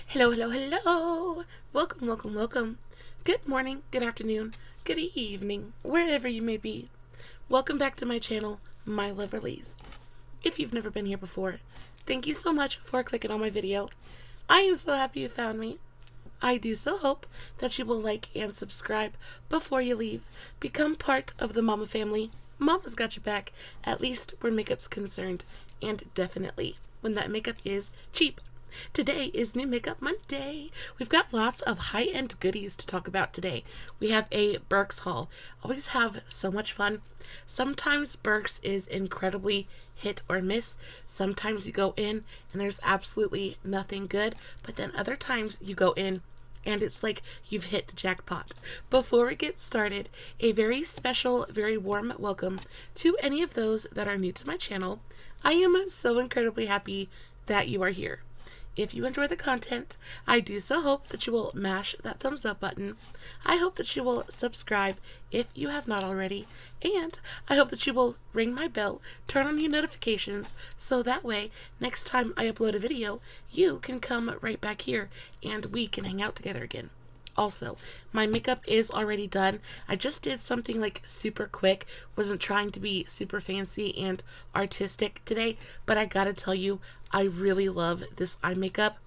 Hello, hello, hello. Welcome, welcome, welcome. Good morning, good afternoon, good evening, wherever you may be. Welcome back to my channel, My Loverlies. If you've never been here before, thank you so much for clicking on my video. I am so happy you found me. I do so hope that you will like and subscribe before you leave. Become part of the Mama family. Mama's got your back, at least where makeup's concerned, and definitely when that makeup is cheap. Today is New Makeup Monday. We've got lots of high-end goodies to talk about today. We have a Burke's haul. Always have so much fun. Sometimes Burke's is incredibly hit or miss. Sometimes you go in and there's absolutely nothing good, but then other times you go in and it's like you've hit the jackpot. Before we get started, a very special, very warm welcome to any of those that are new to my channel. I am so incredibly happy that you are here. If you enjoy the content, I do so hope that you will mash that thumbs up button. I hope that you will subscribe if you have not already, and I hope that you will ring my bell, turn on your notifications, so that way next time I upload a video, you can come right back here and we can hang out together again. Also, my makeup is already done. I just did something like super quick, wasn't trying to be super fancy and artistic today, but I gotta tell you, I really love this eye makeup.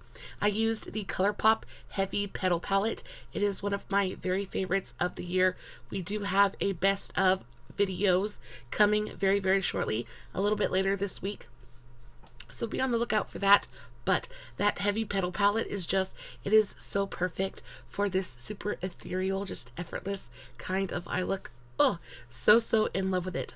I used the ColourPop Heavy Petal Palette. It is one of my very favorites of the year. We do have a best of videos coming very, very shortly, a little bit later this week. So be on the lookout for that. But that heavy petal palette is just, it is so perfect for this super ethereal, just effortless kind of eye look. Oh, so in love with it.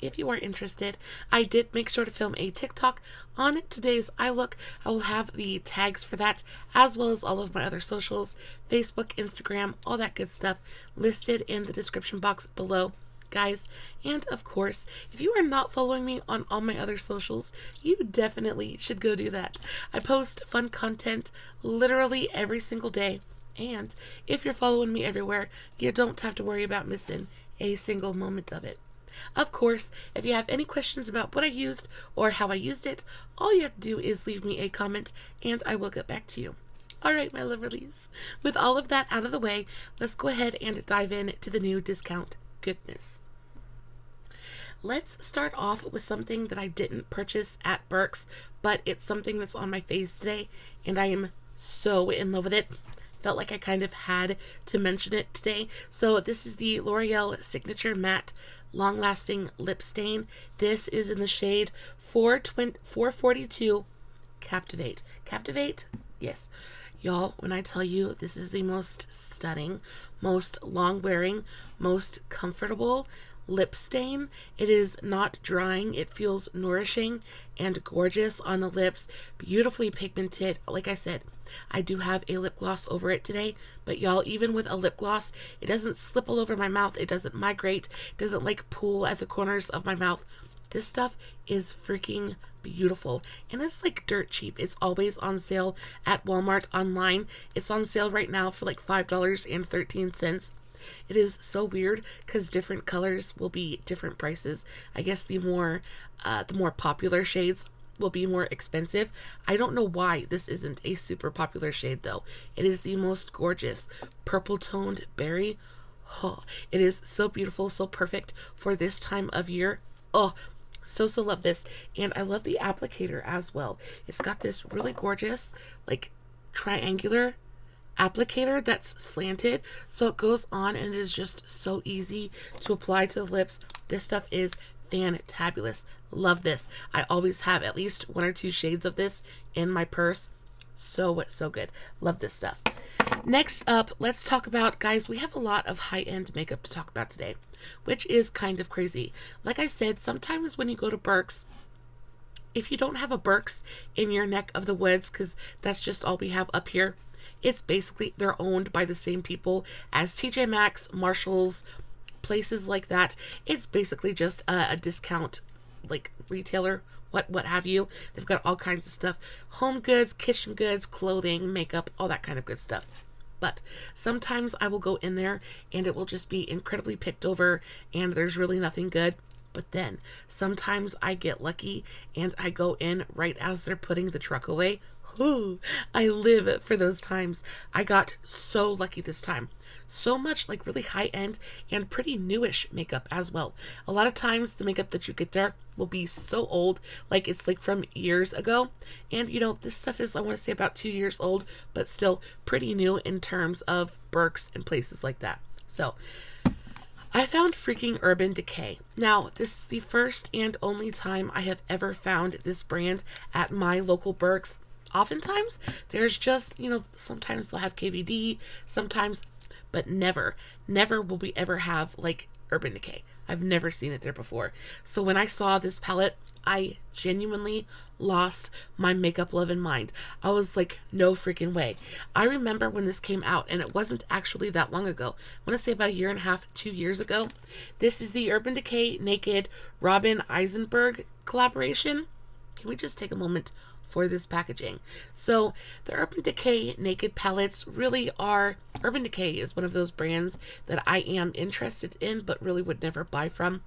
If you are interested, I did make sure to film a TikTok on today's eye look. I will have the tags for that, as well as all of my other socials, Facebook, Instagram, all that good stuff listed in the description box below, guys. And of course, if you are not following me on all my other socials, you definitely should go do that. I post fun content literally every single day, and if you're following me everywhere, you don't have to worry about missing a single moment of it. Of course, if you have any questions about what I used or how I used it, all you have to do is leave me a comment and I will get back to you. Alright, my loverlies, with all of that out of the way, let's go ahead and dive in to the new discount goodness. Let's start off with something that I didn't purchase at Burke's, but it's something that's on my face today, and I am so in love with it. Felt like I kind of had to mention it today. So this is the L'Oreal Signature Matte Long Lasting Lip Stain. This is in the shade 442 Captivate. Captivate? Yes. Y'all, when I tell you this is the most stunning, most long-wearing, most comfortable lip stain. It is not drying. It feels nourishing and gorgeous on the lips. Beautifully pigmented. Like I said, I do have a lip gloss over it today, but y'all, even with a lip gloss, it doesn't slip all over my mouth. It doesn't migrate. It doesn't like pool at the corners of my mouth. This stuff is freaking beautiful, and it's like dirt cheap. It's always on sale at Walmart online. It's on sale right now for like $5.13. It is so weird because different colors will be different prices. I guess the more popular shades will be more expensive. I don't know why this isn't a super popular shade though. It is the most gorgeous purple toned berry. Oh, it is so beautiful, so perfect for this time of year. Oh, so love this. And I love the applicator as well. It's got this really gorgeous like triangular applicator that's slanted, so it goes on and it is just so easy to apply to the lips. This stuff is fantabulous. Love this. I always have at least 1 or 2 shades of this in my purse. So good. Love this stuff. Next up, let's talk about, guys, we have a lot of high-end makeup to talk about today, which is kind of crazy. Like I said, sometimes when you go to Burke's, if you don't have a Burke's in your neck of the woods, because that's just all we have up here, it's basically, they're owned by the same people as TJ Maxx, Marshalls, places like that. It's basically just a discount, like, retailer, what have you. They've got all kinds of stuff. Home goods, kitchen goods, clothing, makeup, all that kind of good stuff. But sometimes I will go in there and it will just be incredibly picked over and there's really nothing good. But then sometimes I get lucky and I go in right as they're putting the truck away. Ooh, I live for those times. I got so lucky this time. So much like really high end and pretty newish makeup as well. A lot of times the makeup that you get there will be so old, like it's like from years ago. And you know, this stuff is, I want to say, about 2 years old, but still pretty new in terms of Burks and places like that. So I found freaking Urban Decay. Now, this is the first and only time I have ever found this brand at my local Burks. Oftentimes, there's just, you know, sometimes they'll have KVD, sometimes, but never will we ever have like Urban Decay. I've never seen it there before. So when I saw this palette, I genuinely lost my makeup love and mind. I was like, no freaking way. I remember when this came out, and it wasn't actually that long ago. I want to say about 1.5 years, 2 years ago. This is the Urban Decay Naked Robin Eisenberg collaboration. Can we just take a moment for this packaging? So the Urban Decay Naked palettes really are, Urban Decay is one of those brands that I am interested in but really would never buy from,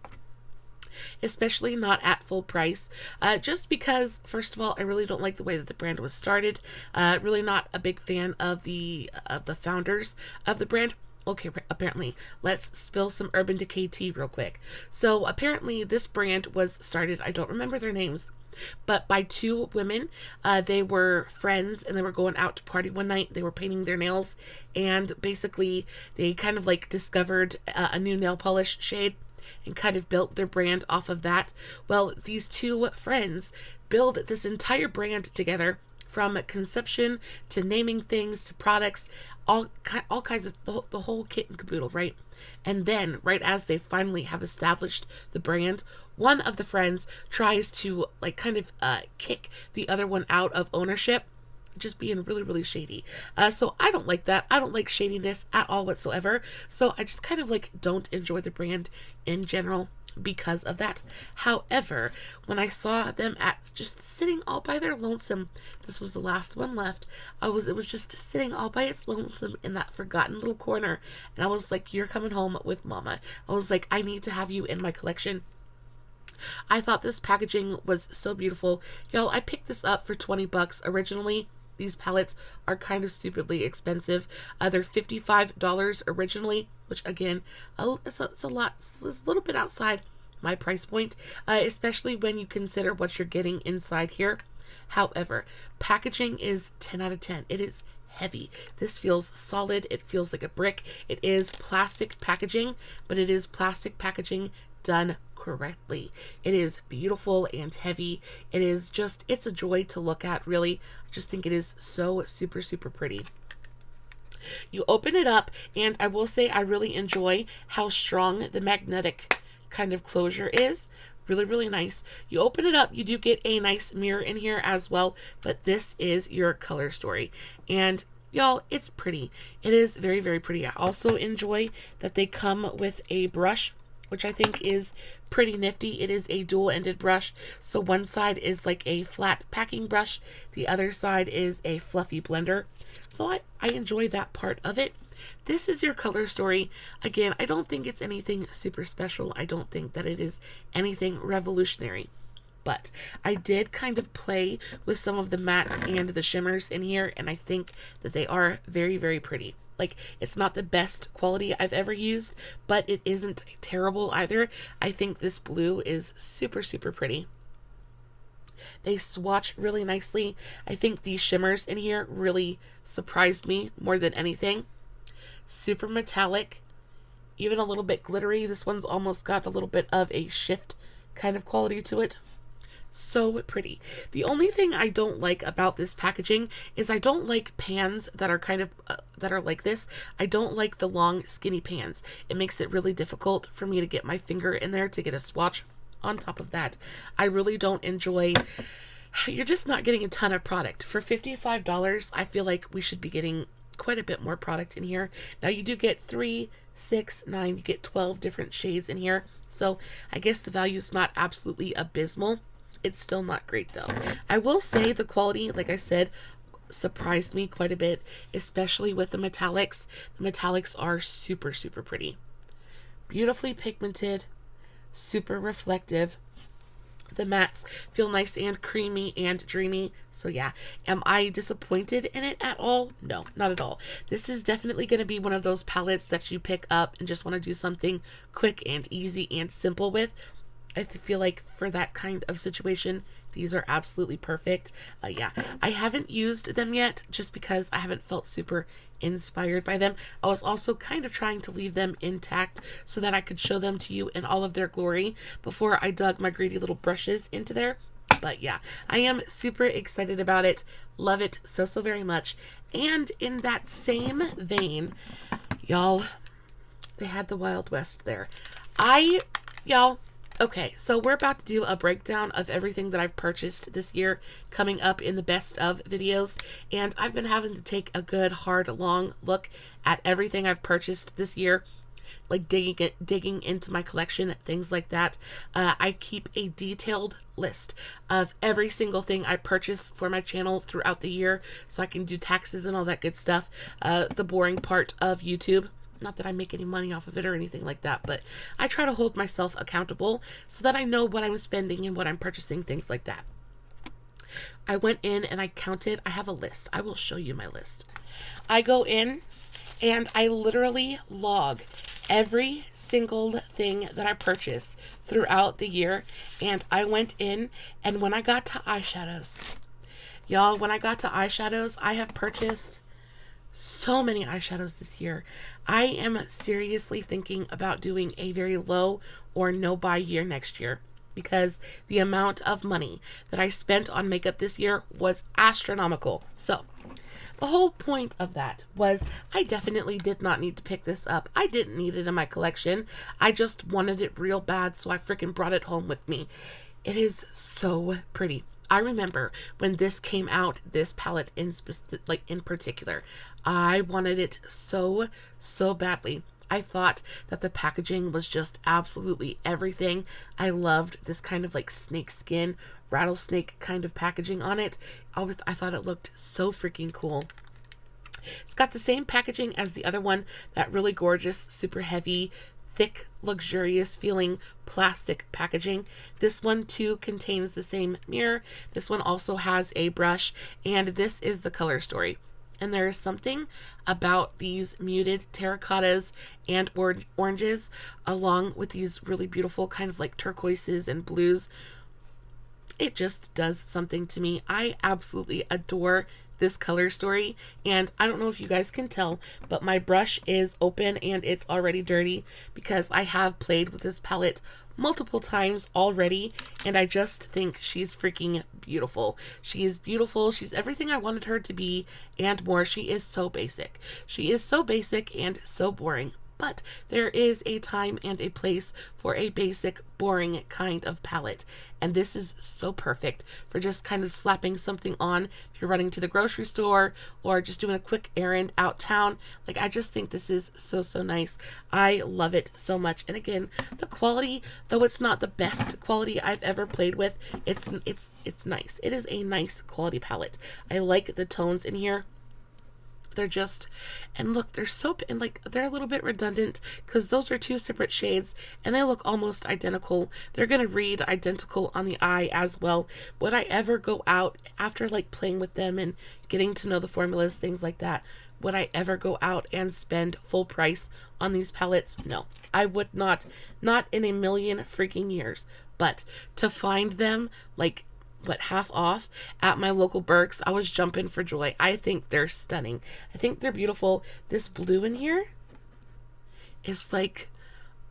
especially not at full price, just because, first of all, I really don't like the way that the brand was started. Really not a big fan of the founders of the brand. Okay, apparently, let's spill some Urban Decay tea real quick. So apparently this brand was started, I don't remember their names, but by 2 women. They were friends and they were going out to party one night. They were painting their nails, and basically they kind of like discovered a new nail polish shade and kind of built their brand off of that. Well, these 2 friends build this entire brand together, from conception to naming things to products, all kinds of the whole kit and caboodle, right? And then, right as they finally have established the brand, one of the friends tries to like kind of kick the other one out of ownership, just being really, really shady. So I don't like that. I don't like shadiness at all whatsoever. So I just kind of like don't enjoy the brand in general because of that. However, when I saw them at just sitting all by their lonesome, this was the last one left. It was just sitting all by its lonesome in that forgotten little corner, and I was like, you're coming home with mama. I was like, I need to have you in my collection. I thought this packaging was so beautiful. Y'all, I picked this up for 20 bucks originally. These palettes are kind of stupidly expensive. They're $55 originally, which again, it's a lot. It's a little bit outside my price point, especially when you consider what you're getting inside here. However, packaging is 10 out of 10. It is heavy. This feels solid. It feels like a brick. It is plastic packaging, but it is plastic packaging done correctly. It is beautiful and heavy. It is just, it's a joy to look at, really. I just think it is so super, super pretty. You open it up, and I will say I really enjoy how strong the magnetic kind of closure is. Really, really nice. You open it up, you do get a nice mirror in here as well, but this is your color story. And y'all, it's pretty. It is very, very pretty. I also enjoy that they come with a brush, which I think is pretty nifty. It is a dual-ended brush, so one side is like a flat packing brush, the other side is a fluffy blender. So I enjoy that part of it. This is your color story. Again, I don't think it's anything super special. I don't think that it is anything revolutionary. But I did kind of play with some of the mattes and the shimmers in here, and I think that they are very, very pretty. Like, it's not the best quality I've ever used, but it isn't terrible either. I think this blue is super, super pretty. They swatch really nicely. I think these shimmers in here really surprised me more than anything. Super metallic, even a little bit glittery. This one's almost got a little bit of a shift kind of quality to it. So pretty. The only thing I don't like about this packaging is I don't like pans that are kind of that are like this. I don't like the long skinny pans. It makes it really difficult for me to get my finger in there to get a swatch. On top of that, I really don't enjoy, you're just not getting a ton of product. For $55, I feel like we should be getting quite a bit more product in here. Now you do get 3, 6, 9, you get 12 different shades in here. So I guess the value is not absolutely abysmal. It's still not great though. I will say the quality, like I said, surprised me quite a bit, especially with the metallics. The metallics are super, super pretty. Beautifully pigmented, super reflective. The mattes feel nice and creamy and dreamy. So yeah, am I disappointed in it at all? No, not at all. This is definitely going to be one of those palettes that you pick up and just want to do something quick and easy and simple with. I feel like for that kind of situation, these are absolutely perfect. Yeah, I haven't used them yet just because I haven't felt super inspired by them. I was also kind of trying to leave them intact so that I could show them to you in all of their glory before I dug my greedy little brushes into there. But yeah, I am super excited about it. Love it so very much. And in that same vein, y'all, they had the Wild West there. Y'all, okay, so we're about to do a breakdown of everything that I've purchased this year coming up in the best of videos, and I've been having to take a good, hard, long look at everything I've purchased this year, like digging into my collection, things like that. I keep a detailed list of every single thing I purchase for my channel throughout the year so I can do taxes and all that good stuff, the boring part of YouTube. Not that I make any money off of it or anything like that, but I try to hold myself accountable so that I know what I'm spending and what I'm purchasing, things like that. I went in and I counted. I have a list. I will show you my list. I go in and I literally log every single thing that I purchase throughout the year. And I went in, and when I got to eyeshadows, y'all, when I got to eyeshadows, I have purchased so many eyeshadows this year. I am seriously thinking about doing a very low or no buy year next year because the amount of money that I spent on makeup this year was astronomical. So the whole point of that was I definitely did not need to pick this up. I didn't need it in my collection. I just wanted it real bad, so I freaking brought it home with me. It is so pretty. I remember when this came out, this palette in particular, I wanted it so badly. I thought that the packaging was just absolutely everything. I loved this kind of like snake skin, rattlesnake kind of packaging on it. I thought it looked so freaking cool. It's got the same packaging as the other one, that really gorgeous, super heavy, thick, luxurious feeling plastic packaging. This one too contains the same mirror. This one also has a brush, and this is the color story. And there is something about these muted terracottas and oranges along with these really beautiful kind of like turquoises and blues. It just does something to me. I absolutely adore this color story, and I don't know if you guys can tell, but my brush is open and it's already dirty because I have played with this palette multiple times already, and I just think she's freaking beautiful. She is beautiful. She's everything I wanted her to be and more. She is so basic. She is so basic and so boring. But there is a time and a place for a basic, boring kind of palette. And this is so perfect for just kind of slapping something on if you're running to the grocery store or just doing a quick errand out town. Like, I just think this is so nice. I love it so much. And again, the quality, though it's not the best quality I've ever played with, it's nice. It is a nice quality palette. I like the tones in here. They're just, and look, they're so, and like, they're a little bit redundant because those are two separate shades and they look almost identical. They're going to read identical on the eye as well. Would I ever go out after like playing with them and getting to know the formulas, things like that? Would I ever go out and spend full price on these palettes? No, I would not in a million freaking years. But to find them like, what, half off at my local Burke's, I was jumping for joy. I think they're stunning. I think they're beautiful. This blue in here is like,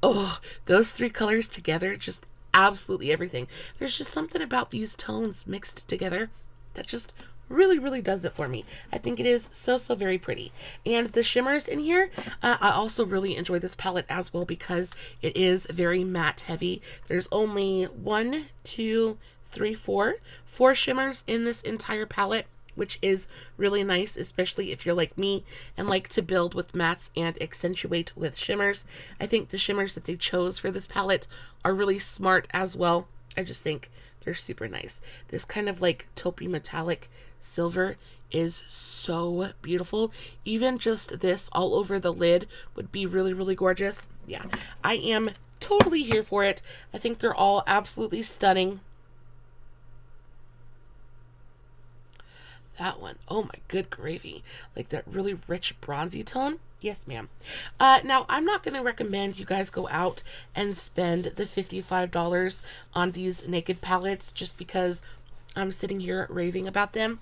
oh, those three colors together, just absolutely everything. There's just something about these tones mixed together that just really does it for me. I think it is so very pretty. And the shimmers in here, I also really enjoy this palette as well because it is very matte heavy. There's only 1, 2, 3, 4 shimmers in this entire palette, which is really nice, especially if you're like me and like to build with mattes and accentuate with shimmers. I think the shimmers that they chose for this palette are really smart as well. I just think they're super nice. This kind of like taupey metallic silver is so beautiful. Even just this all over the lid would be really gorgeous. Yeah, I am totally here for it. I think they're all absolutely stunning. That one. Oh my good gravy. Like that really rich bronzy tone. Yes, ma'am. Now, I'm not going to recommend you guys go out and spend the $55 on these naked palettes just because I'm sitting here raving about them.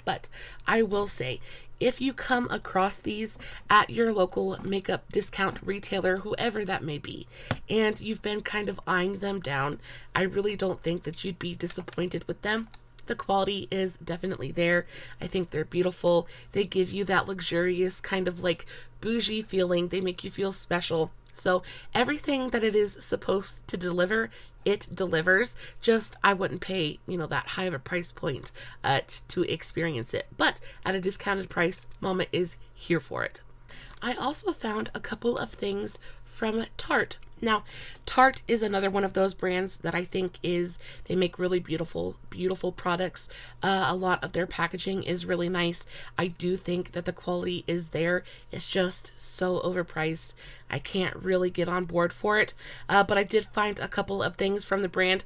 But I will say, if you come across these at your local makeup discount retailer, whoever that may be, and you've been kind of eyeing them down, I really don't think that you'd be disappointed with them. The quality is definitely there. I think they're beautiful. They give you that luxurious kind of like bougie feeling. They make you feel special. So everything that it is supposed to deliver, it delivers. Just I wouldn't pay, that high of a price point to experience it. But at a discounted price, Mama is here for it. I also found a couple of things from Tarte. Now, Tarte is another one of those brands that I think they make really beautiful, beautiful products. A lot of their packaging is really nice. I do think that the quality is there. It's just so overpriced. I can't really get on board for it. But I did find a couple of things from the brand.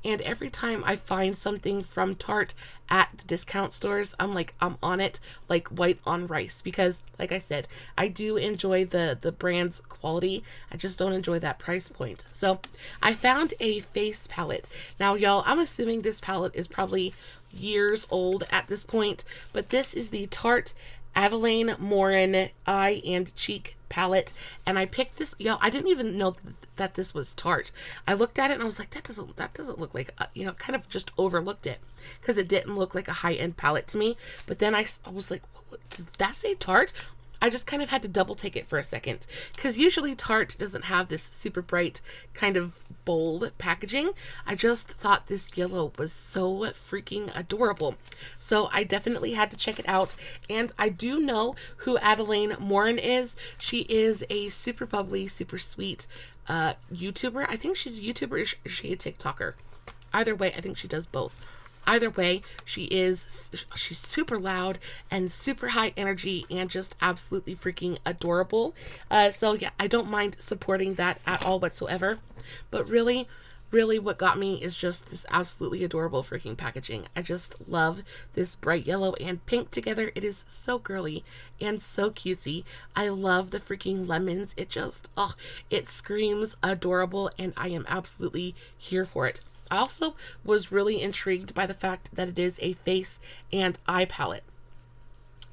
And every time I find something from Tarte at the discount stores, I'm on it like white on rice. Because, like I said, I do enjoy the brand's quality. I just don't enjoy that price point. So I found a face palette. Now, y'all, I'm assuming this palette is probably years old at this point. But this is the Tarte Adalaine Morin Eye and Cheek palette, and I picked this. Y'all, I didn't even know that this was Tarte. I looked at it and I was like, that doesn't look like kind of just overlooked it because it didn't look like a high-end palette to me. But then I was like, does that say Tarte? I just kind of had to double take it for a second because usually Tarte doesn't have this super bright kind of bold packaging. I just thought this yellow was so freaking adorable. So I definitely had to check it out. And I do know who Adalaine Morin is. She is a super bubbly, super sweet YouTuber. I think she's a YouTuber or is she a TikToker? Either way, I think she does both. Either way, she's super loud and super high energy and just absolutely freaking adorable. So yeah, I don't mind supporting that at all whatsoever. But really what got me is just this absolutely adorable freaking packaging. I just love this bright yellow and pink together. It is so girly and so cutesy. I love the freaking lemons. It just, it screams adorable and I am absolutely here for it. I also was really intrigued by the fact that it is a face and eye palette.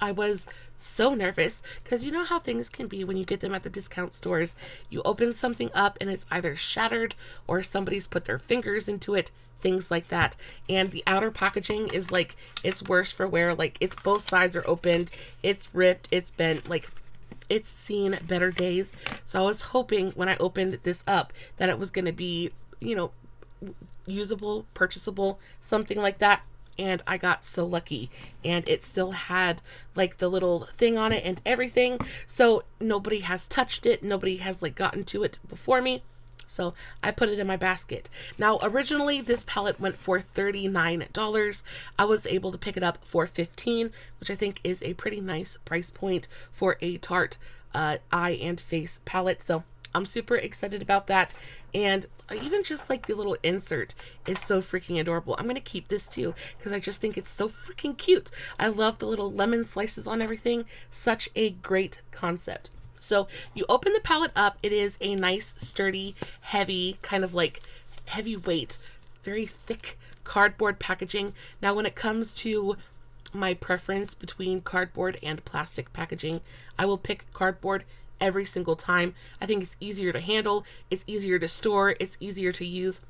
I was so nervous because you know how things can be when you get them at the discount stores. You open something up and it's either shattered or somebody's put their fingers into it, things like that. And the outer packaging is like, it's worse for wear. Like it's both sides are opened, it's ripped, it's bent, like it's seen better days. So I was hoping when I opened this up that it was going to be, usable, purchasable, something like that. And I got so lucky and it still had like the little thing on it and everything, so nobody has touched it, nobody has like gotten to it before me, so I put it in my basket. Now originally this palette went for $39. I was able to pick it up for $15, which I think is a pretty nice price point for a Tarte eye and face palette. So I'm super excited about that. And even just like the little insert is so freaking adorable. I'm going to keep this too because I just think it's so freaking cute. I love the little lemon slices on everything. Such a great concept. So you open the palette up. It is a nice, sturdy, heavy, kind of like heavyweight, very thick cardboard packaging. Now when it comes to my preference between cardboard and plastic packaging, I will pick cardboard every single time. I think it's easier to handle, it's easier to store, it's easier to use,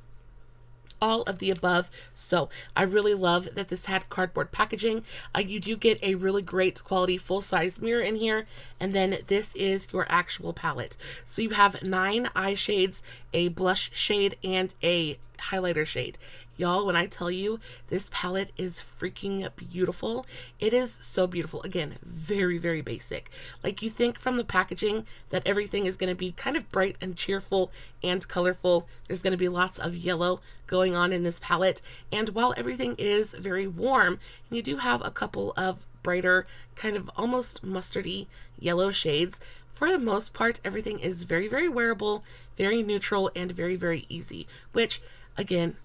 all of the above. So I really love that this had cardboard packaging. You do get a really great quality full-size mirror in here, and then this is your actual palette. So you have 9 eye shades, a blush shade, and a highlighter shade. Y'all, when I tell you this palette is freaking beautiful, it is so beautiful. Again, very, very basic. Like you think from the packaging that everything is going to be kind of bright and cheerful and colorful. There's going to be lots of yellow going on in this palette. And while everything is very warm, you do have a couple of brighter, kind of almost mustardy yellow shades. For the most part, everything is very, very wearable, very neutral, and very, very easy, which again,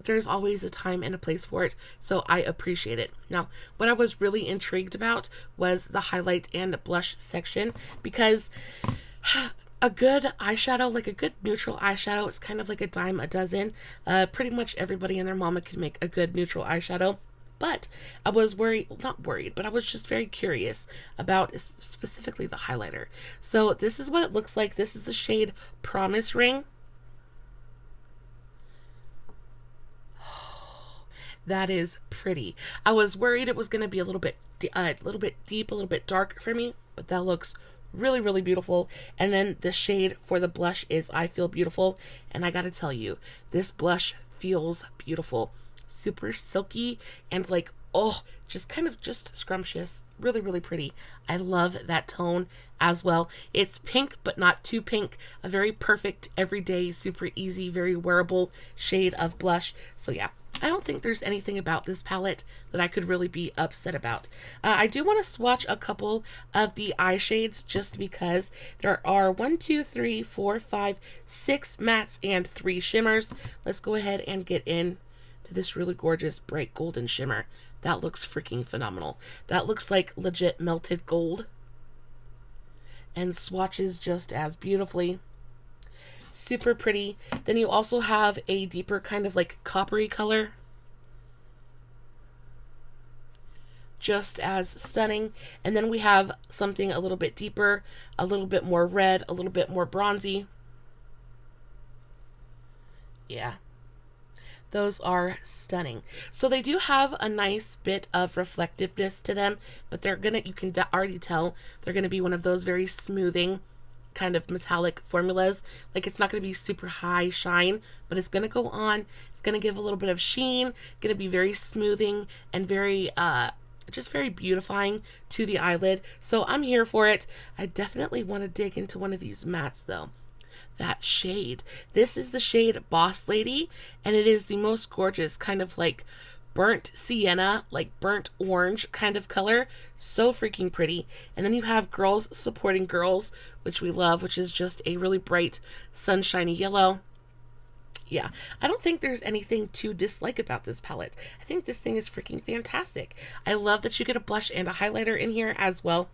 there's always a time and a place for it, so I appreciate it. Now, what I was really intrigued about was the highlight and blush section, because a good eyeshadow, like a good neutral eyeshadow, is kind of like a dime a dozen. Pretty much everybody and their mama can make a good neutral eyeshadow. But I was not worried, but I was just very curious about specifically the highlighter. So this is what it looks like. This is the shade Promise Ring. That is pretty. I was worried it was going to be a little bit deep, a little bit dark for me, but that looks really, really beautiful. And then the shade for the blush is I Feel Beautiful. And I got to tell you, this blush feels beautiful. Super silky and like, oh, just kind of just scrumptious. Really, really pretty. I love that tone as well. It's pink, but not too pink. A very perfect, everyday, super easy, very wearable shade of blush. So yeah, I don't think there's anything about this palette that I could really be upset about. I do want to swatch a couple of the eye shades just because there are 1, 2, 3, 4, 5, 6 mattes and 3 shimmers. Let's go ahead and get in to this really gorgeous bright golden shimmer. That looks freaking phenomenal. That looks like legit melted gold and swatches just as beautifully. Super pretty. Then you also have a deeper kind of like coppery color, just as stunning. And then we have something a little bit deeper, a little bit more red, a little bit more bronzy. Yeah, those are stunning. So they do have a nice bit of reflectiveness to them, but they're gonna, you can already tell they're gonna be one of those very smoothing kind of metallic formulas. Like, it's not going to be super high shine, but it's going to go on. It's going to give a little bit of sheen, going to be very smoothing and very just very beautifying to the eyelid. So I'm here for it. I definitely want to dig into one of these mattes though. That shade, this is the shade Boss Lady, and it is the most gorgeous kind of like burnt sienna, like burnt orange kind of color. So freaking pretty. And then you have Girls Supporting Girls, which we love, which is just a really bright sunshiny yellow. Yeah, I don't think there's anything to dislike about this palette. I think this thing is freaking fantastic. I love that you get a blush and a highlighter in here as well.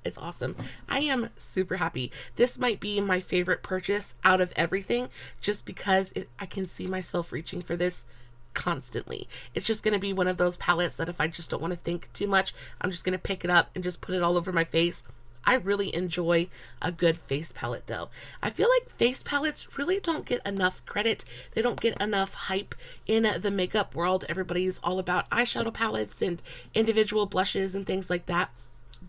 It's awesome. I am super happy. This might be my favorite purchase out of everything, just because I can see myself reaching for this constantly. It's just going to be one of those palettes that if I just don't want to think too much, I'm just going to pick it up and just put it all over my face. I really enjoy a good face palette though. I feel like face palettes really don't get enough credit. They don't get enough hype in the makeup world. Everybody's all about eyeshadow palettes and individual blushes and things like that.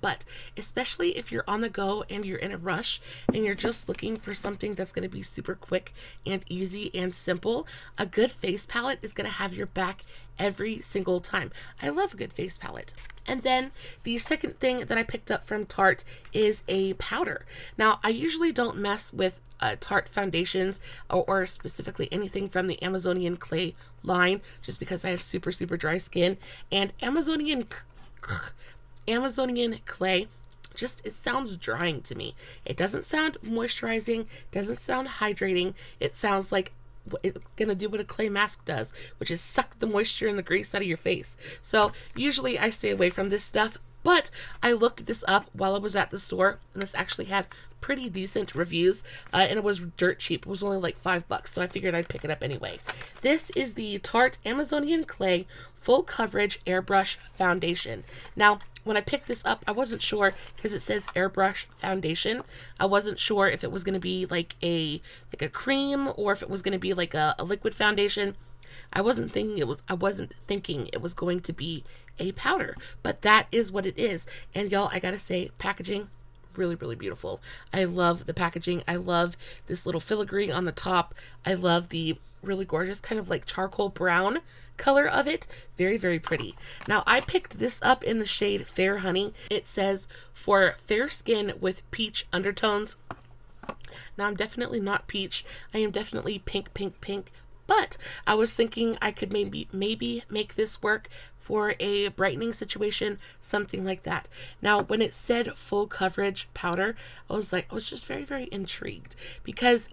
But especially if you're on the go and you're in a rush and you're just looking for something that's going to be super quick and easy and simple, a good face palette is going to have your back every single time. I love a good face palette. And then the second thing that I picked up from Tarte is a powder. Now, I usually don't mess with Tarte foundations or specifically anything from the Amazonian Clay line, just because I have super, super dry skin. And Amazonian Clay, just, it sounds drying to me. It doesn't sound moisturizing, doesn't sound hydrating. It sounds like it's gonna do what a clay mask does, which is suck the moisture and the grease out of your face. So usually I stay away from this stuff, but I looked this up while I was at the store, and this actually had pretty decent reviews, and it was dirt cheap. It was only like $5, so I figured I'd pick it up anyway. This is the Tarte Amazonian Clay Full Coverage Airbrush Foundation. Now, when I picked this up, I wasn't sure, because it says airbrush foundation. I wasn't sure if it was going to be like a cream or if it was going to be like a liquid foundation. I wasn't thinking it was going to be a powder, but that is what it is. And y'all, I gotta say, packaging, really, really beautiful. I love the packaging. I love this little filigree on the top. I love the really gorgeous kind of like charcoal brown color of it. Very, very pretty. Now, I picked this up in the shade Fair Honey. It says for fair skin with peach undertones. Now, I'm definitely not peach. I am definitely pink, pink, pink. But I was thinking I could maybe make this work for a brightening situation, something like that. Now, when it said full coverage powder, I was just very, very intrigued because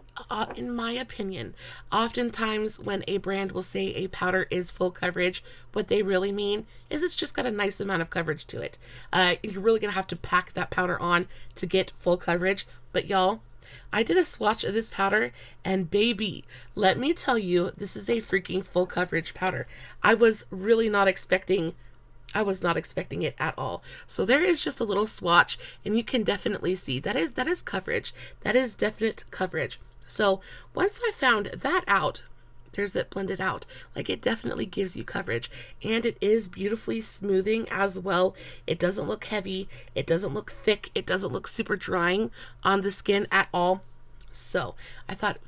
in my opinion, oftentimes when a brand will say a powder is full coverage, what they really mean is it's just got a nice amount of coverage to it. You're really going to have to pack that powder on to get full coverage. But y'all, I did a swatch of this powder and baby, let me tell you, this is a freaking full coverage powder. I was not expecting it at all. So there is just a little swatch and you can definitely see that is coverage. That is definite coverage. So once I found that out, there's it blended out. Like, it definitely gives you coverage and it is beautifully smoothing as well. It doesn't look heavy. It doesn't look thick. It doesn't look super drying on the skin at all. So I thought,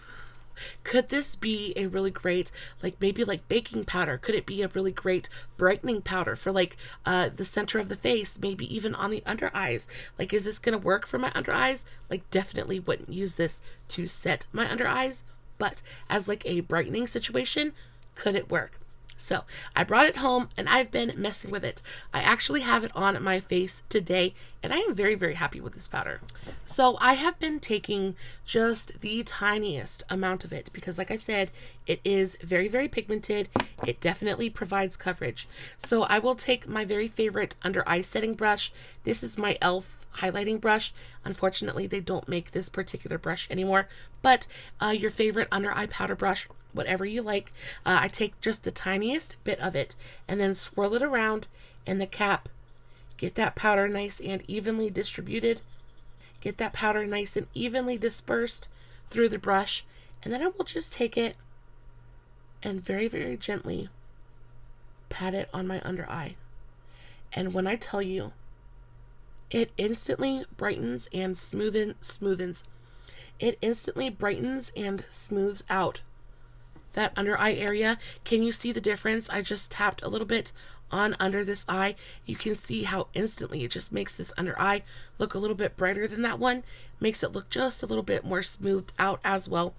could this be a really great, like maybe like baking powder? Could it be a really great brightening powder for like the center of the face, maybe even on the under eyes? Like, is this gonna work for my under eyes? Like, definitely wouldn't use this to set my under eyes, but as like a brightening situation, could it work? So I brought it home and I've been messing with it. I actually have it on my face today and I am very, very happy with this powder. So I have been taking just the tiniest amount of it because, like I said, it is very, very pigmented. It definitely provides coverage. So I will take my very favorite under eye setting brush. This is my e.l.f. highlighting brush. Unfortunately, they don't make this particular brush anymore, but your favorite under eye powder brush, whatever you like. I take just the tiniest bit of it and then swirl it around in the cap. Get that powder nice and evenly distributed. Get that powder nice and evenly dispersed through the brush. And then I will just take it and very, very gently pat it on my under eye. And when I tell you, it instantly brightens and smoothens. It instantly brightens and smooths out that under eye area. Can you see the difference? I just tapped a little bit on under this eye. You can see how instantly it just makes this under eye look a little bit brighter than that one. Makes it look just a little bit more smoothed out as well.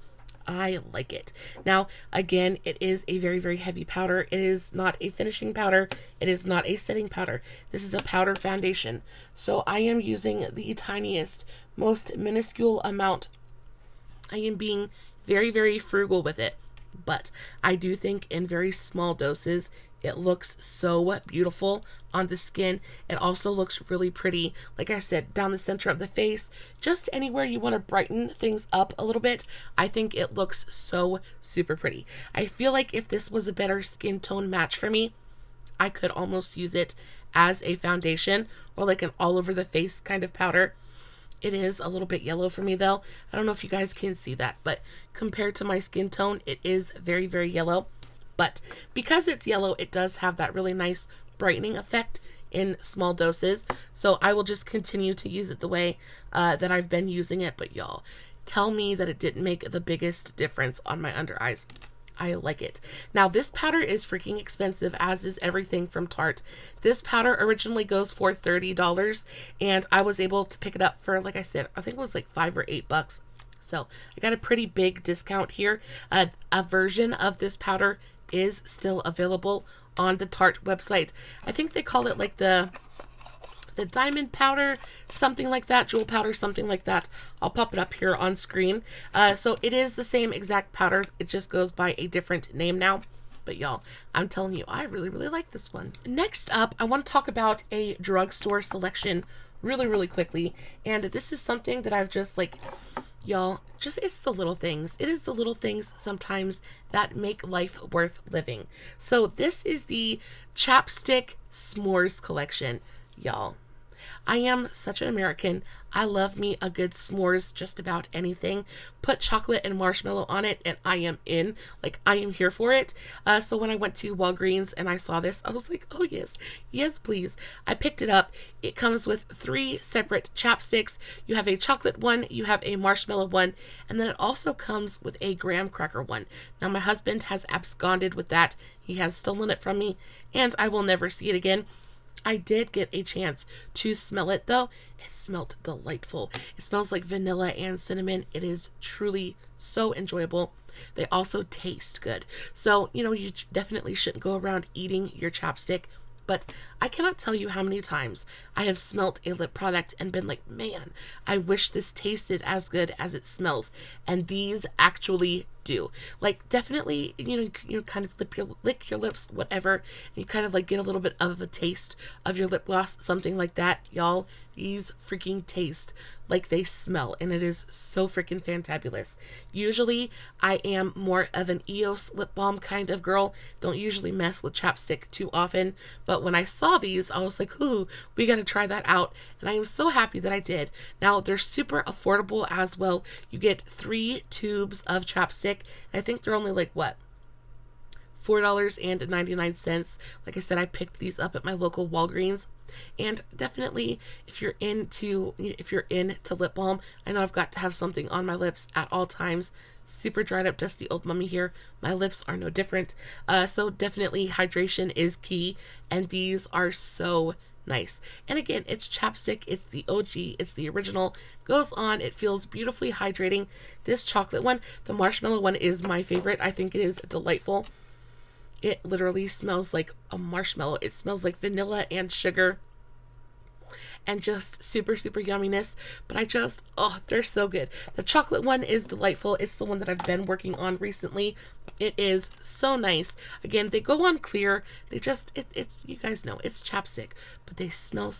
I like it. Now, again, it is a very, very heavy powder. It is not a finishing powder. It is not a setting powder. This is a powder foundation. So I am using the tiniest, most minuscule amount. I am being very, very frugal with it. But I do think in very small doses, it looks so beautiful on the skin. It also looks really pretty, like I said, down the center of the face, just anywhere you want to brighten things up a little bit. I think it looks so super pretty. I feel like if this was a better skin tone match for me, I could almost use it as a foundation or like an all over the face kind of powder. It is a little bit yellow for me though. I don't know if you guys can see that, but compared to my skin tone, it is very, very yellow. But because it's yellow, it does have that really nice brightening effect in small doses. So I will just continue to use it the way that I've been using it. But y'all, tell me that it didn't make the biggest difference on my under eyes. I like it. Now, this powder is freaking expensive, as is everything from Tarte. This powder originally goes for $30, and I was able to pick it up for, like I said, I think it was like $5 or $8. So I got a pretty big discount here. A version of this powder is still available on the Tarte website. I think they call it like the diamond powder, something like that, jewel powder, something like that. I'll pop it up here on screen. So it is the same exact powder. It just goes by a different name now. But y'all, I'm telling you, I really, really like this one. Next up, I want to talk about a drugstore selection really, really quickly. And this is something that I've just like, y'all, just, it's the little things. It is the little things sometimes that make life worth living. So this is the Chapstick S'mores collection, y'all. I am such an American. I love me a good s'mores, just about anything. Put chocolate and marshmallow on it and I am in. Like, I am here for it. So when I went to Walgreens and I saw this, I was like, oh yes, yes please. I picked it up. It comes with 3 separate chapsticks. You have a chocolate one, you have a marshmallow one, and then it also comes with a graham cracker one. Now my husband has absconded with that. He has stolen it from me and I will never see it again. I did get a chance to smell it though. It smelled delightful. It smells like vanilla and cinnamon. It is truly so enjoyable. They also taste good. So, you know, you definitely shouldn't go around eating your chapstick. But I cannot tell you how many times I have smelt a lip product and been like, man, I wish this tasted as good as it smells. And these actually do. Like, definitely, you kind of lick your lips, whatever, and you kind of like get a little bit of a taste of your lip gloss, something like that. Y'all, these freaking taste like they smell, and it is so freaking fantabulous. Usually I am more of an EOS lip balm kind of girl, don't usually mess with chapstick too often, but when I saw these I was like, ooh, we gotta try that out, and I am so happy that I did. Now they're super affordable as well. You get 3 tubes of chapstick. I think they're only like, what, $4.99. Like I said, I picked these up at my local Walgreens. And definitely, if you're into lip balm, I know I've got to have something on my lips at all times. Super dried up, dusty old mummy here. My lips are no different. So definitely hydration is key, and these are so nice. And again, it's chapstick. It's the OG. It's the original. Goes on. It feels beautifully hydrating. This chocolate one, the marshmallow one, is my favorite. I think it is delightful. It literally smells like a marshmallow. It smells like vanilla and sugar and just super, super yumminess. But they're so good. The chocolate one is delightful. It's the one that I've been working on recently. It is so nice. Again, they go on clear. It's you guys know, it's chapstick, but they smell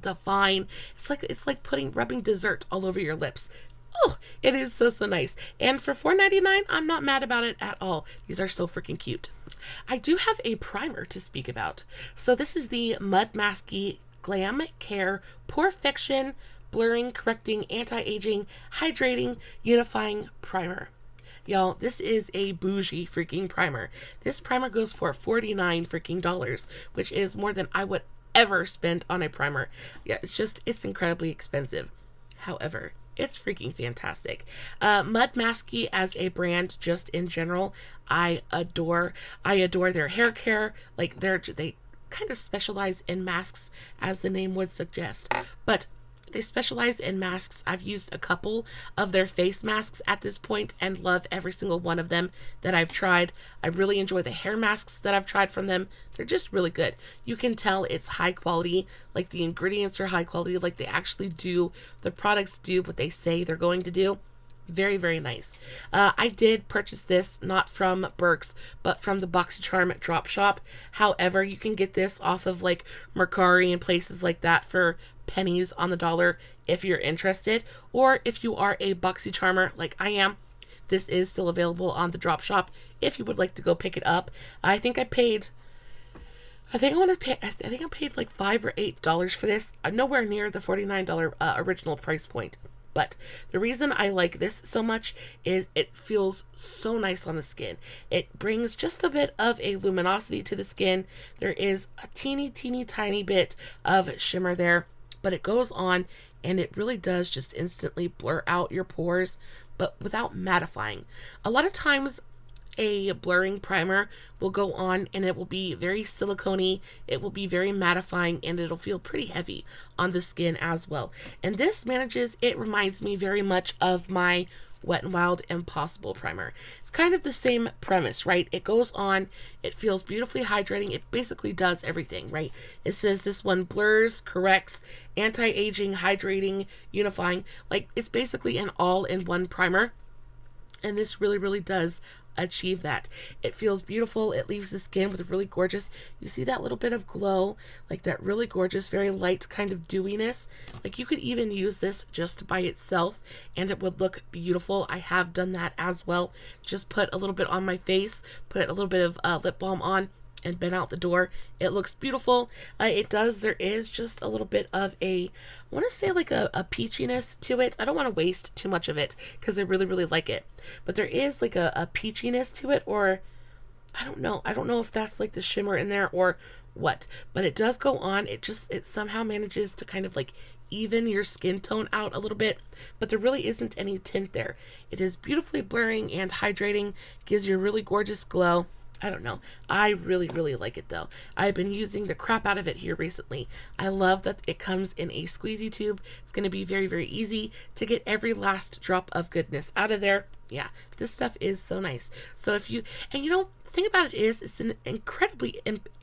divine. It's like rubbing dessert all over your lips. Oh, it is so, so nice. And for $4.99, I'm not mad about it at all. These are so freaking cute. I do have a primer to speak about. So this is the Mudmasky Glam Care pore-fect blurring, correcting, anti-aging, hydrating, unifying primer. Y'all, this is a bougie freaking primer. This primer goes for $49 freaking dollars, which is more than I would ever spend on a primer. Yeah, it's incredibly expensive. However, it's freaking fantastic. Mudmasky as a brand, just in general, I adore their hair care. Like, they kind of specialize in masks, as the name would suggest, but they specialize in masks. I've used a couple of their face masks at this point and love every single one of them that I've tried. I really enjoy the hair masks that I've tried from them. They're just really good. You can tell it's high quality, like the ingredients are high quality, like they actually do, the products do what they say they're going to do. Very, very nice. I did purchase this not from Burke's, but from the BoxyCharm drop shop. However, you can get this off of like Mercari and places like that for pennies on the dollar if you're interested, or if you are a BoxyCharmer like I am, this is still available on the drop shop if you would like to go pick it up. I think I paid like $5 or $8 for this, nowhere near the $49 original price point. But the reason I like this so much is it feels so nice on the skin. It brings just a bit of a luminosity to the skin. There is a teeny tiny bit of shimmer there, but it goes on and it really does just instantly blur out your pores, but without mattifying. A lot of times a blurring primer will go on and it will be very silicone-y, it will be very mattifying, and it'll feel pretty heavy on the skin as well. And this it reminds me very much of my Wet n Wild Impossible primer. It's kind of the same premise, right? It goes on, it feels beautifully hydrating, it basically does everything, right? It says this one blurs, corrects, anti-aging, hydrating, unifying. Like, it's basically an all-in-one primer, and this really does achieve that. It feels beautiful. It leaves the skin with a really gorgeous, you see that little bit of glow, like that really gorgeous, very light kind of dewiness. Like, you could even use this just by itself and it would look beautiful. I have done that as well. Just put a little bit on my face, put a little bit of lip balm on, and been out the door. It looks beautiful. There is just a little bit of I want to say like a peachiness to it. I don't want to waste too much of it because I really like it. But there is like a peachiness to it, or I don't know. I don't know if that's like the shimmer in there or what. But it does go on. It somehow manages to kind of like even your skin tone out a little bit, but there really isn't any tint there. It is beautifully blurring and hydrating, gives you a really gorgeous glow. I don't know. I really like it though. I've been using the crap out of it here recently. I love that it comes in a squeezy tube. It's going to be very easy to get every last drop of goodness out of there. Yeah, this stuff is so nice. So the thing about it is it's an incredibly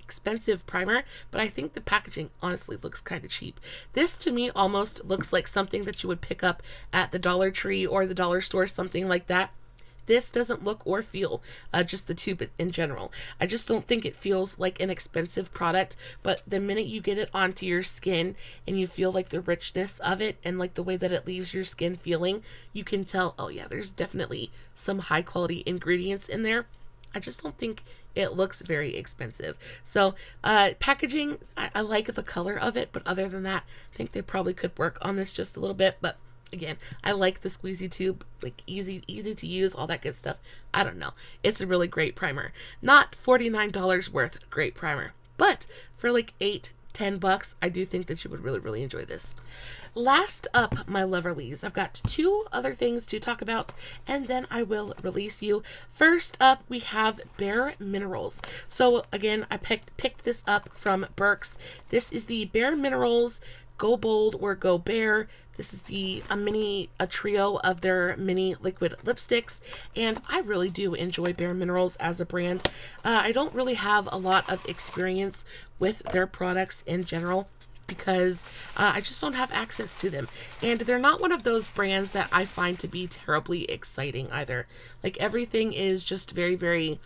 expensive primer, but I think the packaging honestly looks kind of cheap. This to me almost looks like something that you would pick up at the Dollar Tree or the dollar store, something like that. This doesn't look or feel, just the tube in general. I just don't think it feels like an expensive product, but the minute you get it onto your skin and you feel like the richness of it and like the way that it leaves your skin feeling, you can tell, oh yeah, there's definitely some high quality ingredients in there. I just don't think it looks very expensive. So packaging, I like the color of it, but other than that, I think they probably could work on this just a little bit. But again, I like the squeezy tube, like easy to use, all that good stuff. I don't know. It's a really great primer. Not $49 worth great primer, but for like $8-10, I do think that you would really enjoy this. Last up, my Loverlies, I've got 2 other things to talk about, and then I will release you. First up, we have Bare Minerals. So again, I picked this up from Burke's. This is the Bare Minerals Go Bold or Go Bare. This is a trio of their mini liquid lipsticks, and I really do enjoy Bare Minerals as a brand. I don't really have a lot of experience with their products in general, because I just don't have access to them. And they're not one of those brands that I find to be terribly exciting either. Like, everything is just very,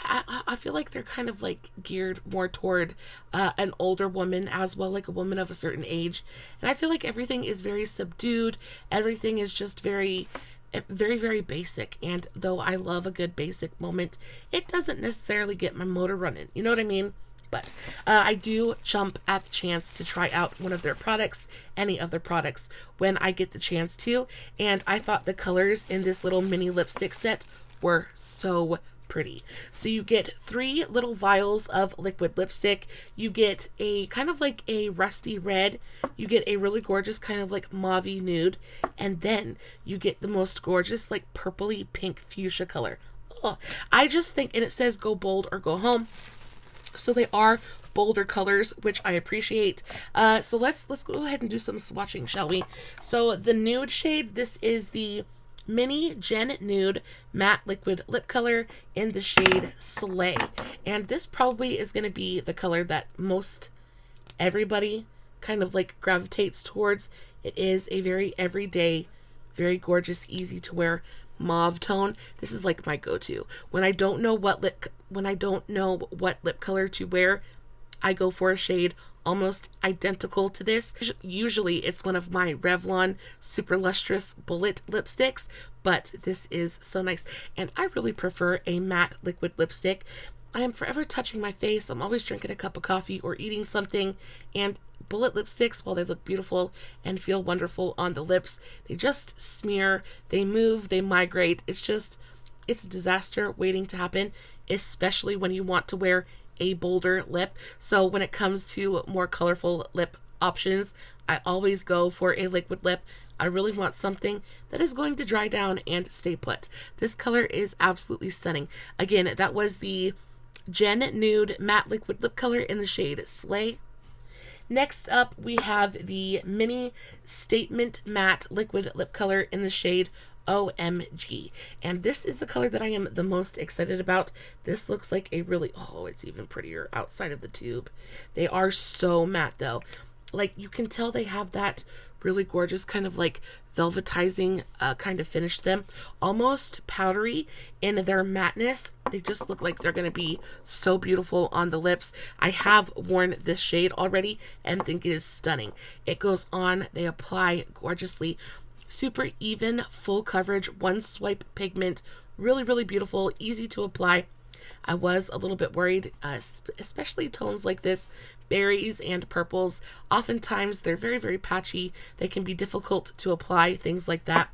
I feel like they're kind of like geared more toward an older woman as well, like a woman of a certain age. And I feel like everything is very subdued. Everything is just very basic. And though I love a good basic moment, it doesn't necessarily get my motor running. You know what I mean? But I do jump at the chance to try out one of their products, any of their products, when I get the chance to. And I thought the colors in this little mini lipstick set were so pretty. So you get 3 little vials of liquid lipstick. You get a kind of like a rusty red. You get a really gorgeous kind of like mauvey nude. And then you get the most gorgeous like purpley pink fuchsia color. Oh, I just think, and it says go bold or go home. So they are bolder colors, which I appreciate. So let's go ahead and do some swatching, shall we? So the nude shade, this is the Mini Gen Nude Matte Liquid Lip Color in the shade Slay. And this probably is going to be the color that most everybody kind of like gravitates towards. It is a very everyday, very gorgeous, easy to wear mauve tone. This is like my go-to. When I don't know what lip color to wear, I go for a shade almost identical to this. Usually it's one of my Revlon Super Lustrous Bullet lipsticks, but this is so nice. And I really prefer a matte liquid lipstick. I am forever touching my face. I'm always drinking a cup of coffee or eating something, and bullet lipsticks, while they look beautiful and feel wonderful on the lips, they just smear, they move, they migrate. It's a disaster waiting to happen, especially when you want to wear a bolder lip. So when it comes to more colorful lip options, I always go for a liquid lip. I really want something that is going to dry down and stay put. This color is absolutely stunning. Again, that was the Gen Nude Matte Liquid Lip Color in the shade Slay. Next up, we have the Mini Statement Matte Liquid Lip Color in the shade OMG. And this is the color that I am the most excited about. This looks like a really, oh, it's even prettier outside of the tube. They are so matte though. Like, you can tell they have that really gorgeous kind of like velvetizing kind of finish to them, almost powdery in their matteness. They just look like they're going to be so beautiful on the lips. I have worn this shade already and think it is stunning. It goes on, they apply gorgeously. Super even, full coverage, one swipe pigment, really beautiful, easy to apply. I was a little bit worried, especially tones like this, berries and purples. Oftentimes they're very patchy. They can be difficult to apply, things like that.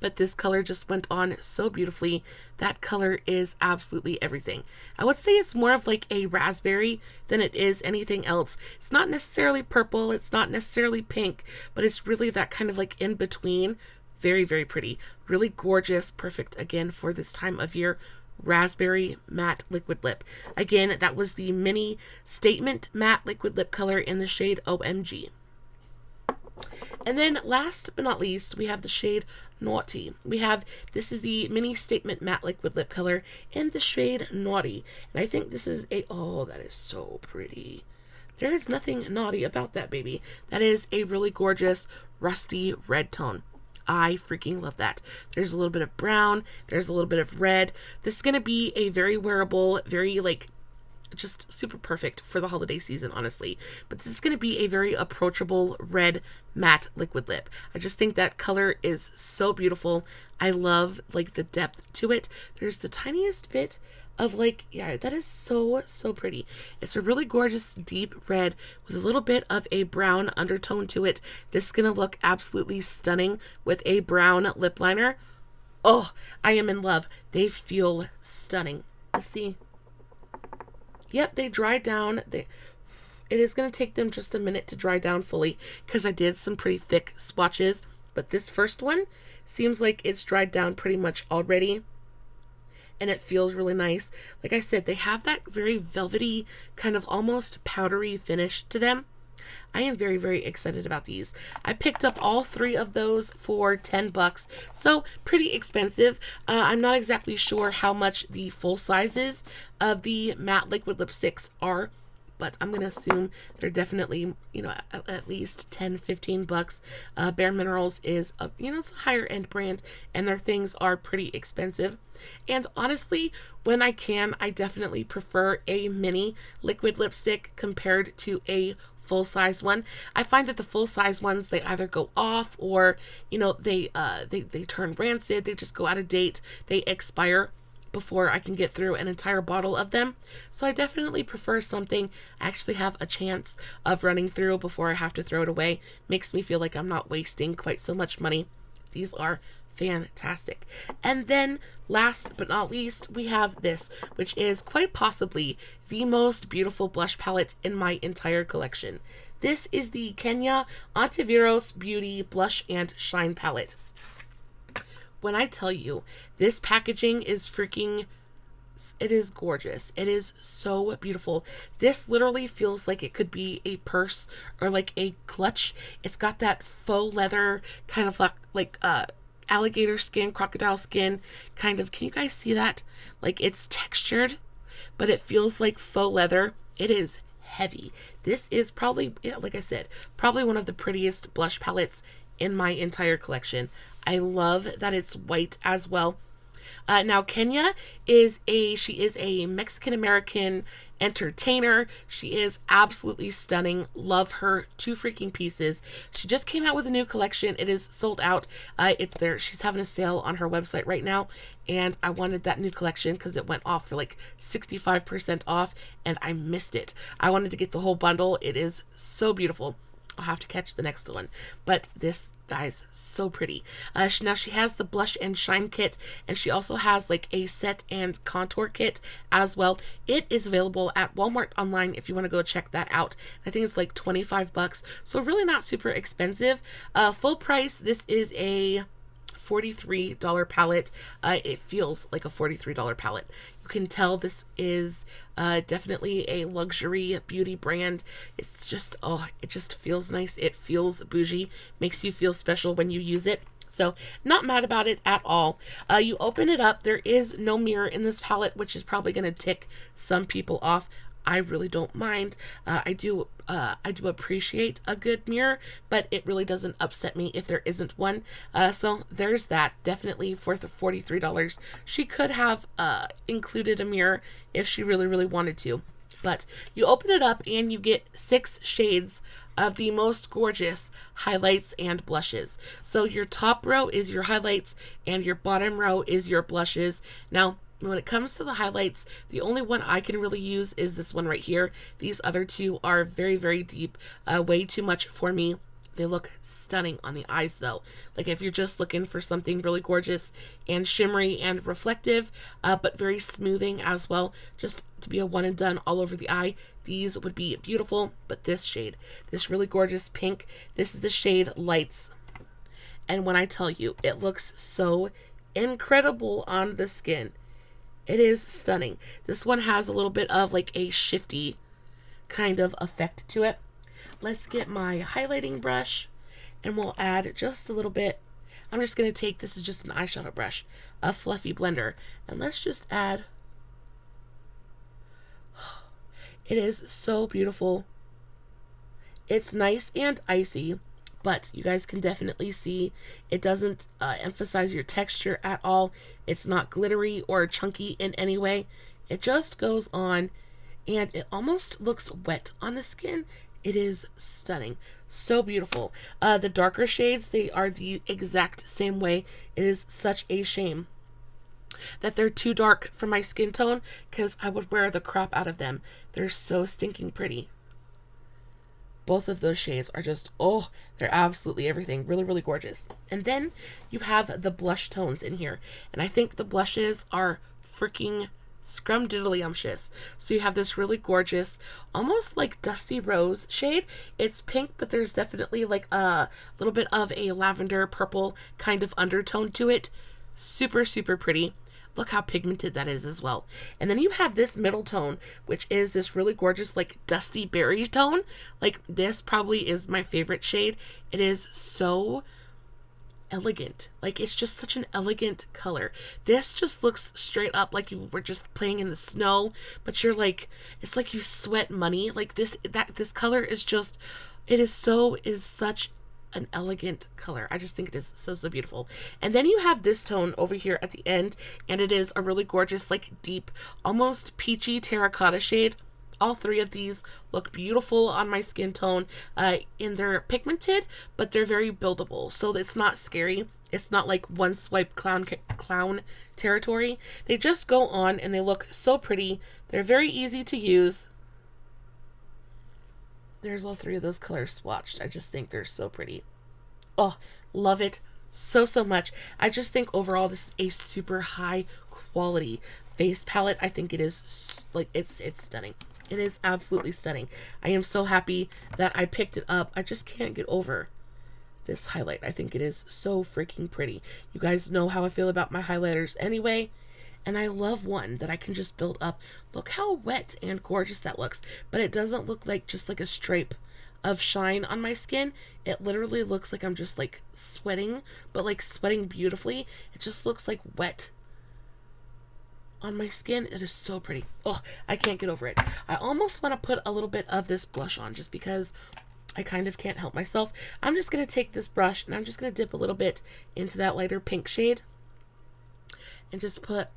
But this color just went on so beautifully. That color is absolutely everything. I would say it's more of like a raspberry than it is anything else. It's not necessarily purple, it's not necessarily pink, but it's really that kind of like in between. Very pretty. Really gorgeous. Perfect again for this time of year. Raspberry matte liquid lip. Again, that was the Mini Statement Matte Liquid Lip Color in the shade OMG. And then last but not least, we have the shade Naughty. This is the Mini Statement Matte Liquid Lip Color in the shade Naughty. And I think this is oh, that is so pretty. There is nothing naughty about that, baby. That is a really gorgeous rusty red tone. I freaking love that. There's a little bit of brown. There's a little bit of red. This is going to be a very wearable, very just super perfect for the holiday season, honestly. But this is going to be a very approachable red matte liquid lip. I just think that color is so beautiful. I love the depth to it. There's the tiniest bit of yeah, that is so pretty. It's a really gorgeous deep red with a little bit of a brown undertone to it. This is gonna look absolutely stunning with a brown lip liner. Oh, I am in love. They feel stunning. Let's see. Yep, they dried down. It is going to take them just a minute to dry down fully because I did some pretty thick swatches, but this first one seems like it's dried down pretty much already, and it feels really nice. Like I said, they have that very velvety, kind of almost powdery finish to them. I am very excited about these. I picked up all 3 of those for $10, so pretty expensive. I'm not exactly sure how much the full sizes of the matte liquid lipsticks are, but I'm going to assume they're definitely, at least $10-15. Bare Minerals is it's a higher end brand, and their things are pretty expensive. And honestly, when I can, I definitely prefer a mini liquid lipstick compared to a full-size one. I find that the full-size ones, they either go off or they turn rancid, they just go out of date, they expire before I can get through an entire bottle of them. So I definitely prefer something I actually have a chance of running through before I have to throw it away. Makes me feel like I'm not wasting quite so much money. These are fantastic. And then last but not least, we have this, which is quite possibly the most beautiful blush palette in my entire collection. This is the Kenia Ontiveros Beauty Blush and Shine Palette. When I tell you, this packaging is it is gorgeous. It is so beautiful. This literally feels like it could be a purse or a clutch. It's got that faux leather kind of alligator skin, crocodile skin kind of. Can you guys see that? It's textured, but it feels like faux leather. It is heavy. This is probably, like I said, probably one of the prettiest blush palettes in my entire collection. I love that it's white as well. Now Kenia is a Mexican-American entertainer. She is absolutely stunning. Love her to freaking pieces. She just came out with a new collection. It is sold out. It's there. She's having a sale on her website right now, and I wanted that new collection because it went off for 65% off, and I missed it. I wanted to get the whole bundle. It is so beautiful. I'll have to catch the next one, but this, guys, so pretty. Now she has the blush and shine kit, and she also has a set and contour kit as well. It is available at Walmart online if you want to go check that out. I think it's $25, so really not super expensive. Full price, this is a $43 palette. It feels like a $43 palette. You can tell this is definitely a luxury beauty brand. It's just, it just feels nice. It feels bougie, makes you feel special when you use it. So not mad about it at all. You open it up. There is no mirror in this palette, which is probably going to tick some people off. I really don't mind. I do appreciate a good mirror, but it really doesn't upset me if there isn't one. So there's that. Definitely for the $43. She could have included a mirror if she really wanted to. But you open it up and you get 6 shades of the most gorgeous highlights and blushes. So your top row is your highlights and your bottom row is your blushes. Now, when it comes to the highlights, the only one I can really use is this one right here. These other 2 are very deep, way too much for me. They look stunning on the eyes though. If you're just looking for something really gorgeous and shimmery and reflective, but very smoothing as well, just to be a one and done all over the eye, these would be beautiful. But this shade, this really gorgeous pink, this is the shade Lights. And when I tell you, it looks so incredible on the skin. It is stunning. This one has a little bit of a shifty kind of effect to it. Let's get my highlighting brush and we'll add just a little bit. I'm just going to take, this is just an eyeshadow brush, a fluffy blender, and let's just add. It is so beautiful. It's nice and icy, but you guys can definitely see it doesn't emphasize your texture at all. It's not glittery or chunky in any way. It just goes on and it almost looks wet on the skin. It is stunning. So beautiful. The darker shades, they are the exact same way. It is such a shame that they're too dark for my skin tone, because I would wear the crap out of them. They're so stinking pretty. Both of those shades are just, oh, they're absolutely everything. Really, really gorgeous. And then you have the blush tones in here. And I think the blushes are freaking scrumdiddlyumptious. So you have this really gorgeous, almost like dusty rose shade. It's pink, but there's definitely like a little bit of a lavender purple kind of undertone to it. Super, super pretty. Look how pigmented that is as well. And then you have this middle tone, which is this really gorgeous, like dusty berry tone. Like this probably is my favorite shade. It is so elegant. Like it's just such an elegant color. This just looks straight up like you were just playing in the snow, but you're like, it's like you sweat money. Like this color is just, it is such an elegant color. I just think it is so, so beautiful. And then you have this tone over here at the end, and it is a really gorgeous, like deep, almost peachy terracotta shade. All three of these look beautiful on my skin tone, and they're pigmented, but they're very buildable, so it's not scary. It's not like one swipe clown territory. They just go on and they look so pretty. They're very easy to use. There's all three of those colors swatched. I just think they're so pretty. Oh, love it so, so much. I just think overall this is a super high quality face palette. I think it is like, it's stunning. It is absolutely stunning. I am so happy that I picked it up. I just can't get over this highlight. I think it is so freaking pretty. You guys know how I feel about my highlighters anyway. And I love one that I can just build up. Look how wet and gorgeous that looks. But it doesn't look like just like a stripe of shine on my skin. It literally looks like I'm just like sweating, but like sweating beautifully. It just looks like wet on my skin. It is so pretty. Oh, I can't get over it. I almost want to put a little bit of this blush on just because I kind of can't help myself. I'm just going to take this brush and I'm just going to dip a little bit into that lighter pink shade and just put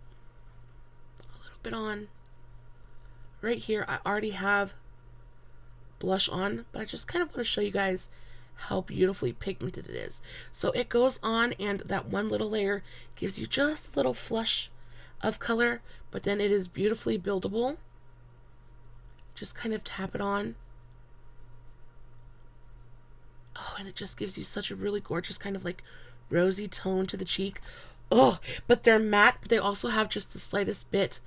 bit on right here. I already have blush on, but I just kind of want to show you guys how beautifully pigmented it is. So it goes on, and that one little layer gives you just a little flush of color, but then it is beautifully buildable. Just kind of tap it on. Oh, and it just gives you such a really gorgeous kind of like rosy tone to the cheek. Oh, but they're matte, but they also have just the slightest bit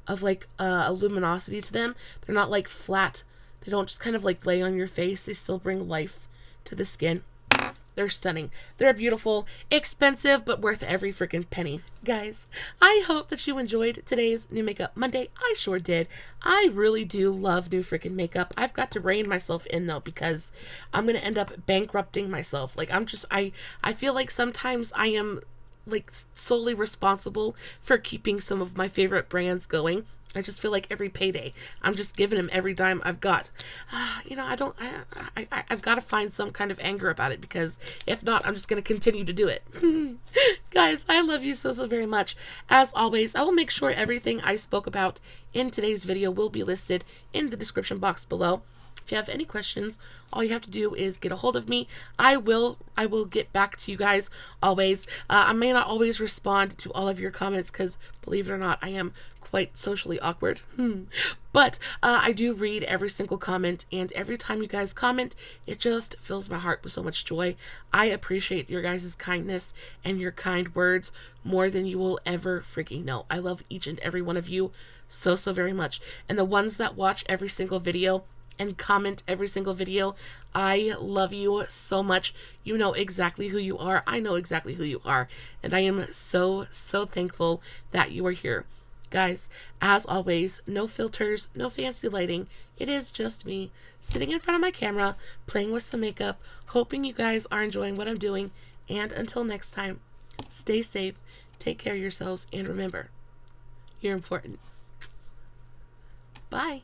of like a luminosity to them. They're not like flat. They don't just kind of like lay on your face. They still bring life to the skin. They're stunning. They're beautiful, expensive, but worth every freaking penny. Guys, I hope that you enjoyed today's New Makeup Monday. I sure did. I really do love new freaking makeup. I've got to rein myself in though, because I'm going to end up bankrupting myself. Like I feel like sometimes I am like solely responsible for keeping some of my favorite brands going. I just feel like every payday I'm just giving them every dime I've got. You know, I've got to find some kind of anger about it, because if not, I'm just going to continue to do it. Guys, I love you so, so very much. As always, I will make sure everything I spoke about in today's video will be listed in the description box below. If you have any questions, all you have to do is get a hold of me. I will get back to you guys always. I may not always respond to all of your comments, because believe it or not, I am quite socially awkward. But I do read every single comment, and every time you guys comment, it just fills my heart with so much joy. I appreciate your guys' kindness and your kind words more than you will ever freaking know. I love each and every one of you so, so very much. And the ones that watch every single video and comment every single video, I love you so much. You know exactly who you are. I know exactly who you are. And I am so, so thankful that you are here. Guys, as always, no filters, no fancy lighting. It is just me sitting in front of my camera, playing with some makeup, hoping you guys are enjoying what I'm doing. And until next time, stay safe, take care of yourselves, and remember, you're important. Bye.